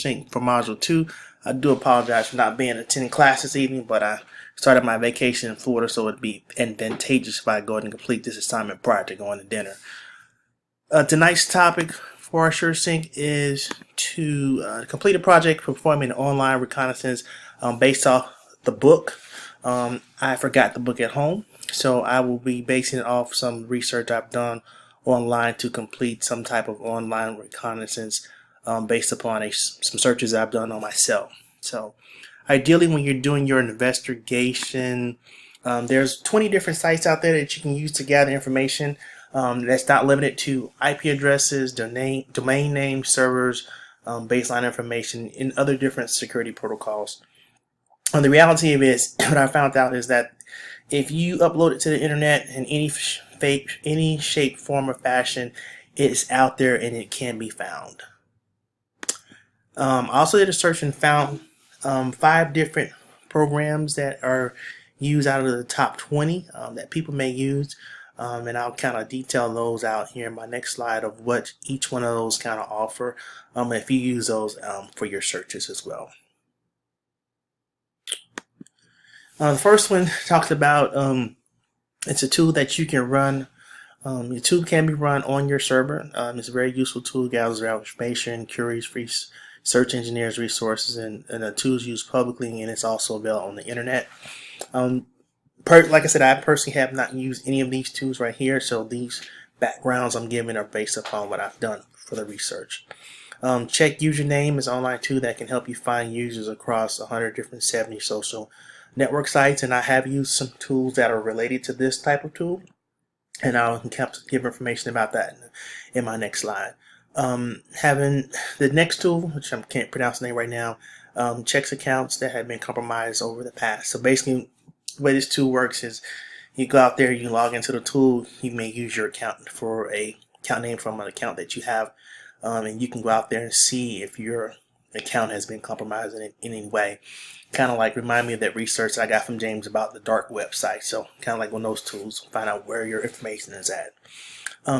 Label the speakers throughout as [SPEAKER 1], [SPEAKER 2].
[SPEAKER 1] SureSync for Module 2. I do apologize for not being attending class this evening, but I started my vacation in Florida, so it'd be advantageous if I go ahead and complete this assignment prior to going to dinner. Tonight's topic for our SureSync is to complete a project performing an online reconnaissance based off the book. I forgot the book at home, so I will be basing it off some research I've done online to complete some type of online reconnaissance based upon some searches I've done on myself. So ideally, when you're doing your investigation, there's 20 different sites out there that you can use to gather information. That's not limited to IP addresses, domain names, servers, baseline information, and other different security protocols. And the reality of it is, what I found out is that if you upload it to the internet in any shape, form, or fashion, it's out there and it can be found. I also did a search and found 5 different programs that are used out of the top 20 that people may use. And I'll kind of detail those out here in my next slide of what each one of those kind of offer if you use those for your searches as well. The first one talks about it's a tool that you can run. The tool can be run on your server. It's a very useful tool, gathers information, queries, free search engineers resources, and the tool's used publicly, and it's also available on the internet. Like I said, I personally have not used any of these tools right here, so these backgrounds I'm giving are based upon what I've done for the research. Check Username is an online tool that can help you find users across 170 social network sites, and I have used some tools that are related to this type of tool, and I'll give information about that in my next slide. Having the next tool, which I can't pronounce the name right now, checks accounts that have been compromised over the past. So basically, the way this tool works is you go out there, you log into the tool, you may use your account for a account name from an account that you have, and you can go out there and see if your account has been compromised in any way. Kind of like remind me of that research I got from James about the dark website. So kind of like one of those tools, find out where your information is at.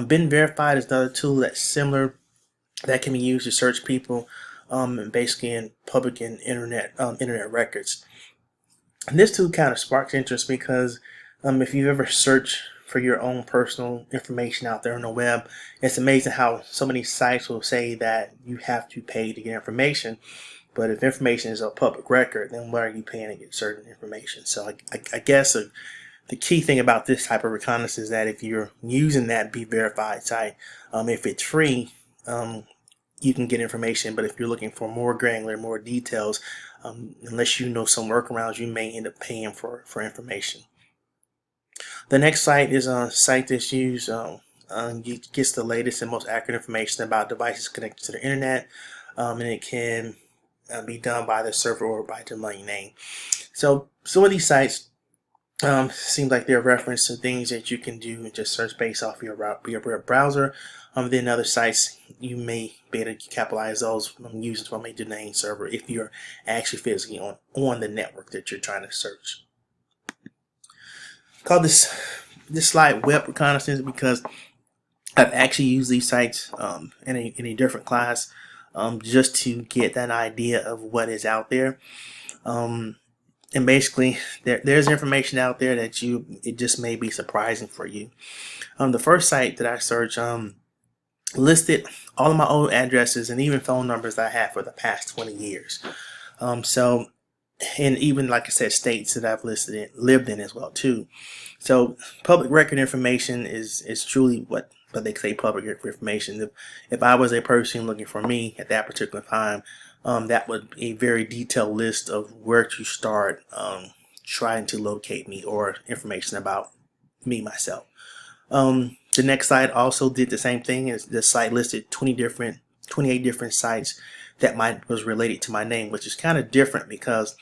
[SPEAKER 1] Been Verified is another tool that's similar that can be used to search people basically in public and internet records. And this tool kind of sparks interest because if you ever search for your own personal information out there on the web, it's amazing how so many sites will say that you have to pay to get information. But if information is a public record, then why are you paying to get certain information? So I guess the key thing about this type of reconnaissance is that if you're using that Be Verified site, if it's free, you can get information. But if you're looking for more granular, more details, unless you know some workarounds, you may end up paying for information. The next site is a site that's used, gets the latest and most accurate information about devices connected to the internet, and it can be done by the server or by domain name. So some of these sites seem like they're reference to things that you can do and just search based off your browser. Then other sites you may be able to capitalize those from using from a domain server if you're actually physically on the network that you're trying to search. I call this slide web reconnaissance because I've actually used these sites in a different class just to get that idea of what is out there. And basically, there's information out there that it just may be surprising for you. The first site that I searched listed all of my old addresses and even phone numbers that I had for the past 20 years. And even, like I said, states that I've lived in as well too. So public record information is truly what they say public information. If I was a person looking for me at that particular time, that would be a very detailed list of where to start trying to locate me or information about me myself. The next site also did the same thing. The site listed 28 different sites that was related to my name, which is kind of different because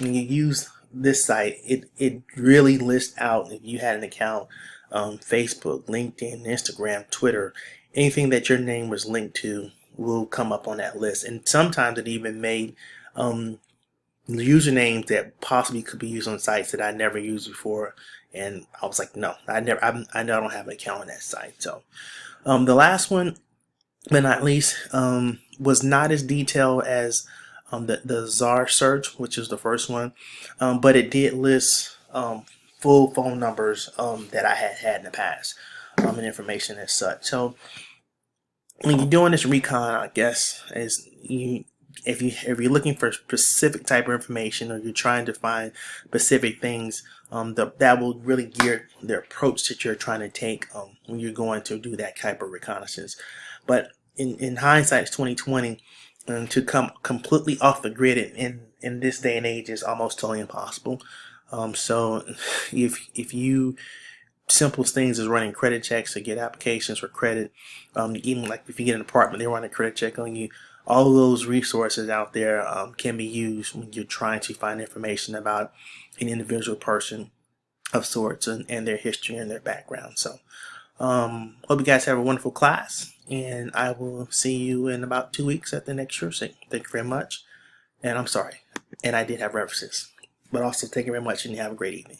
[SPEAKER 1] when you use this site, it really lists out if you had an account, Facebook, LinkedIn, Instagram, Twitter, anything that your name was linked to will come up on that list. And sometimes it even made usernames that possibly could be used on sites that I never used before. And I was like, no, I don't have an account on that site. So the last one but not least, was not as detailed as the czar search, which is the first one, but it did list full phone numbers that I had in the past, and information as such. So when you're doing this recon, I guess is if you're looking for specific type of information, or you're trying to find specific things, that will really gear the approach that you're trying to take when you're going to do that type of reconnaissance. But in hindsight, it's 2020, to come completely off the grid in this day and age is almost totally impossible. So if you simplest things is running credit checks to get applications for credit. Even like if you get an apartment, they run a credit check on you. All of those resources out there can be used when you're trying to find information about an individual person of sorts, and their history and their background. So hope you guys have a wonderful class, and I will see you in about 2 weeks at the next SureSync. Thank you very much. And I'm sorry. And I did have references. But also thank you very much, and you have a great evening.